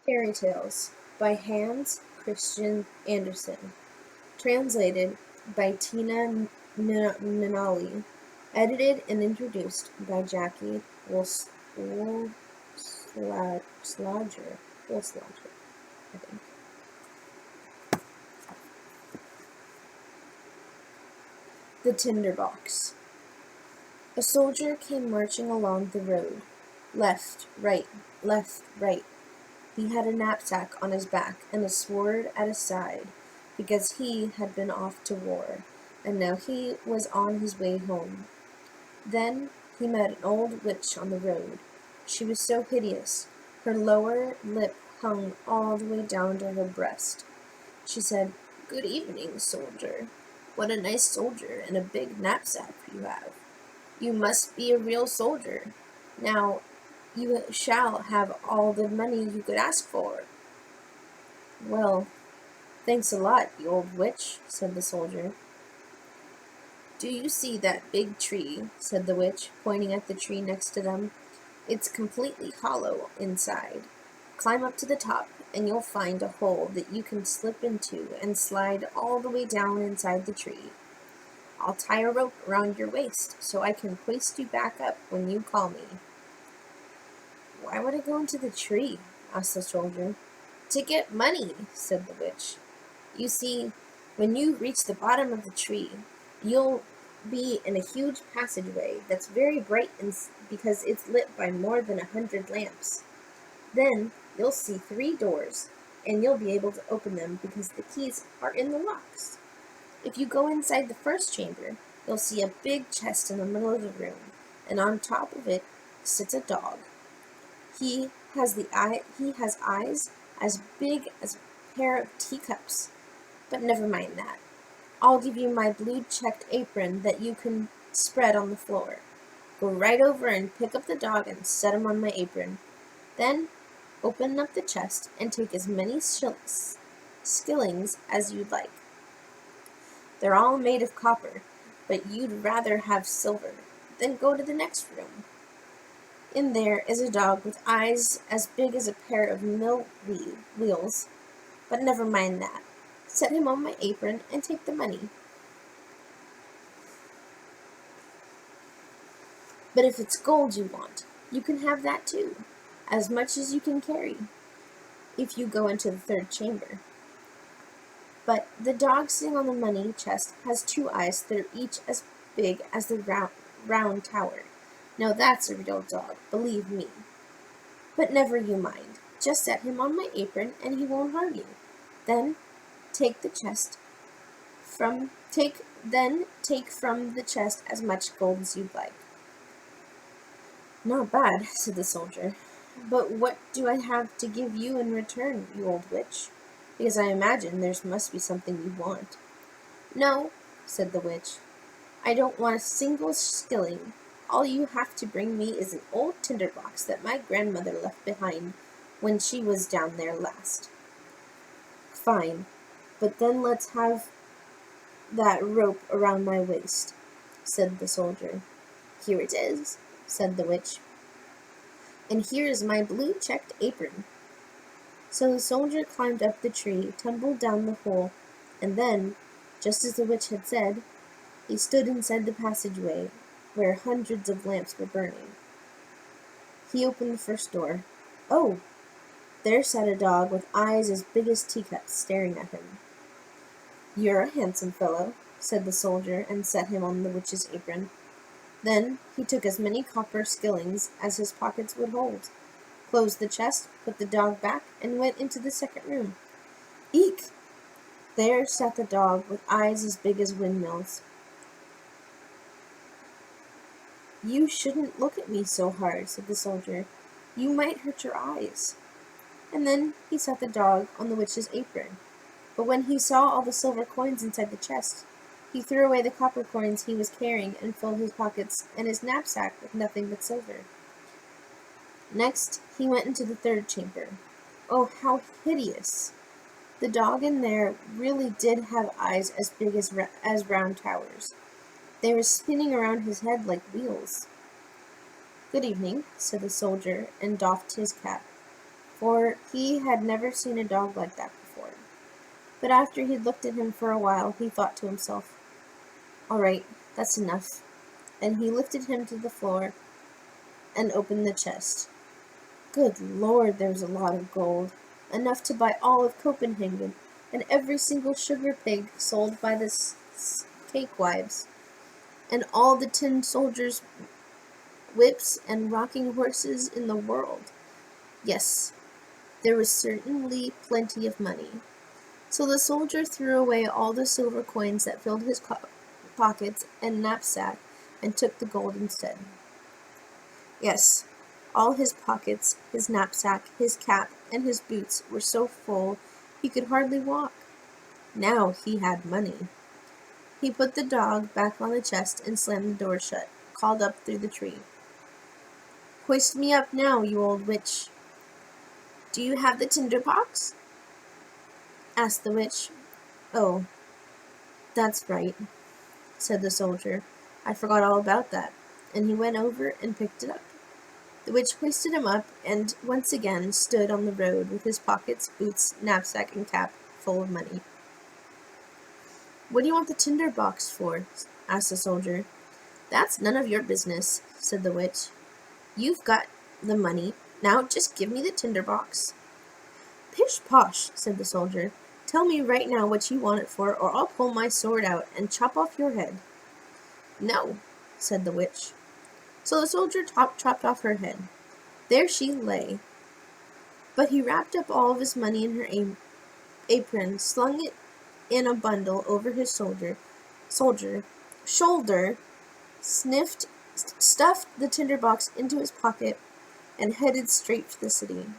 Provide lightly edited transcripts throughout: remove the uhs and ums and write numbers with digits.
Fairy Tales by Hans Christian Andersen. Translated by Tina Nanali. Edited and introduced by Jackie Wolslager. Wolslager, I think. The Tinderbox. A soldier came marching along the road. Left, right, left, right. He had a knapsack on his back and a sword at his side, because he had been off to war, and now he was on his way home. Then he met an old witch on the road. She was so hideous. Her lower lip hung all the way down to her breast. She said, "Good evening, soldier. What a nice soldier and a big knapsack you have. You must be a real soldier. Now you shall have all the money you could ask for." "Well, thanks a lot, you old witch," said the soldier. "Do you see that big tree?" said the witch, pointing at the tree next to them. "It's completely hollow inside. Climb up to the top, and you'll find a hole that you can slip into and slide all the way down inside the tree. I'll tie a rope around your waist so I can hoist you back up when you call me." "Why would I go into the tree?" asked the soldier. "To get money," said the witch. "You see, when you reach the bottom of the tree, you'll be in a huge passageway that's very bright because it's lit by more than 100 lamps. Then you'll see 3 doors, and you'll be able to open them because the keys are in the locks. If you go inside the first chamber, you'll see a big chest in the middle of the room, and on top of it sits a dog. He has eyes as big as a pair of teacups. But never mind that. I'll give you my blue checked apron that you can spread on the floor. Go right over and pick up the dog and set him on my apron. Then open up the chest and take as many skillings as you'd like. They're all made of copper, but you'd rather have silver. Then go to the next room. In there is a dog with eyes as big as a pair of mill wheels, but never mind that. Set him on my apron and take the money. But if it's gold you want, you can have that too, as much as you can carry, if you go into the 3rd chamber. But the dog sitting on the money chest has 2 eyes that are each as big as the round tower. Now that's a real dog, believe me. But never you mind. Just set him on my apron and he won't harm you. Then take from the chest as much gold as you'd like." "Not bad," said the soldier. "But what do I have to give you in return, you old witch? Because I imagine there must be something you want." "No," said the witch. "I don't want a single skilling. All you have to bring me is an old tinderbox that my grandmother left behind when she was down there last." "Fine, but then let's have that rope around my waist," said the soldier. "Here it is," said the witch. "And here is my blue checked apron." So the soldier climbed up the tree, tumbled down the hole, and then, just as the witch had said, he stood inside the passageway where hundreds of lamps were burning. He opened the first door. Oh! There sat a dog with eyes as big as teacups staring at him. "You're a handsome fellow," said the soldier, and set him on the witch's apron. Then he took as many copper skillings as his pockets would hold, closed the chest, put the dog back, and went into the 2nd room. Eek! There sat the dog with eyes as big as windmills. "You shouldn't look at me so hard," said the soldier. "You might hurt your eyes." And then he set the dog on the witch's apron. But when he saw all the silver coins inside the chest, he threw away the copper coins he was carrying and filled his pockets and his knapsack with nothing but silver. Next, he went into the 3rd chamber. Oh, how hideous! The dog in there really did have eyes as big as round towers. They were spinning around his head like wheels. "Good evening," said the soldier, and doffed his cap. for he had never seen a dog like that before. But after he'd looked at him for a while, he thought to himself, "All right, that's enough." And he lifted him to the floor and opened the chest. Good Lord, there was a lot of gold, enough to buy all of Copenhagen and every single sugar pig sold by the cakewives, and all the tin soldiers' whips and rocking horses in the world. Yes, there was certainly plenty of money. So the soldier threw away all the silver coins that filled his pockets and knapsack and took the gold instead. Yes, all his pockets, his knapsack, his cap, and his boots were so full he could hardly walk. Now he had money. He put the dog back on the chest and slammed the door shut, called up through the tree. "Hoist me up now, you old witch." "Do you have the tinderbox?" asked the witch. "Oh, that's right," said the soldier. "I forgot all about that." And he went over and picked it up. The witch hoisted him up, and once again stood on the road with his pockets, boots, knapsack, and cap full of money. "What do you want the tinderbox for?" asked the soldier. "That's none of your business," said the witch. "You've got the money. Now just give me the tinderbox." "Pish posh," said the soldier. "Tell me right now what you want it for, or I'll pull my sword out and chop off your head." "No," said the witch. So the soldier chopped off her head. There she lay. But he wrapped up all of his money in her apron, slung it in a bundle over his shoulder, stuffed the tinderbox into his pocket, and headed straight for the city.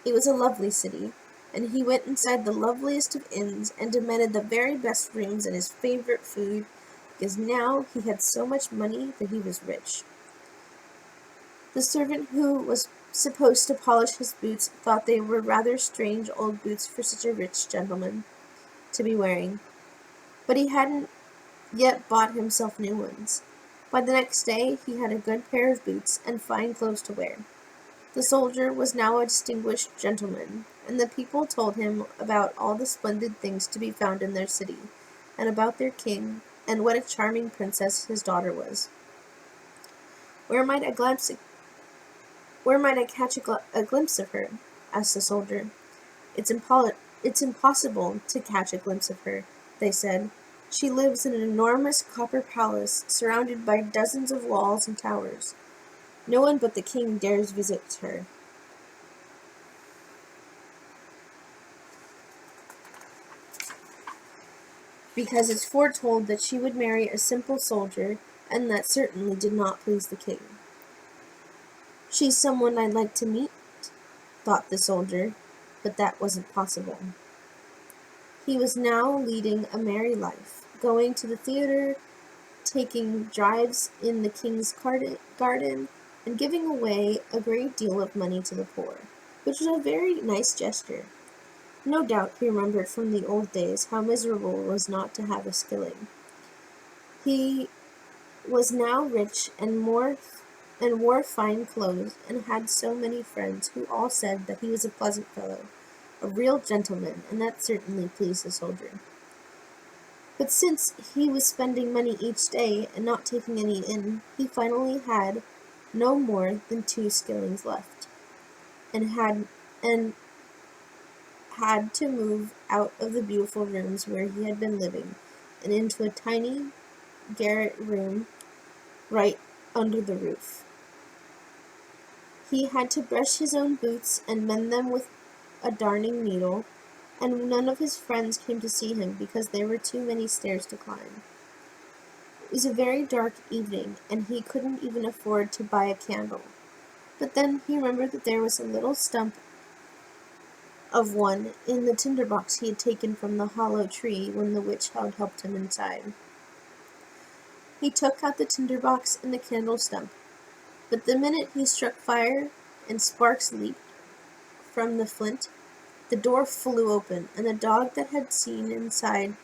It was a lovely city, and he went inside the loveliest of inns and demanded the very best rooms and his favorite food, because now he had so much money that he was rich. The servant who was supposed to polish his boots thought they were rather strange old boots for such a rich gentleman to be wearing, but he hadn't yet bought himself new ones. By the next day he had a good pair of boots and fine clothes to wear. The soldier was now a distinguished gentleman, and the people told him about all the splendid things to be found in their city, and about their king, and what a charming princess his daughter was. Where might I catch a glimpse of her?" asked the soldier. It's impossible to catch a glimpse of her," they said. "She lives in an enormous copper palace, surrounded by dozens of walls and towers. No one but the king dares visit her." Because it's foretold that she would marry a simple soldier, and that certainly did not please the king. "She's someone I'd like to meet," thought the soldier, but that wasn't possible. He was now leading a merry life, going to the theater, taking drives in the king's garden, and giving away a great deal of money to the poor, which was a very nice gesture. No doubt he remembered from the old days how miserable it was not to have a skilling. He was now rich and wore fine clothes, and had so many friends who all said that he was a pleasant fellow, a real gentleman, and that certainly pleased the soldier. But since he was spending money each day and not taking any in, he finally had no more than 2 skillings left, and had to move out of the beautiful rooms where he had been living, and into a tiny garret room right under the roof. He had to brush his own boots and mend them with a darning needle, and none of his friends came to see him because there were too many stairs to climb. It was a very dark evening, and he couldn't even afford to buy a candle. But then he remembered that there was a little stump of one in the tinderbox he had taken from the hollow tree when the witch had helped him inside. He took out the tinderbox and the candle stump, but the minute he struck fire and sparks leaped from the flint, the door flew open, and the dog that had seen inside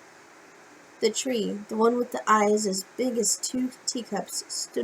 the tree, the one with the eyes as big as 2 teacups, stood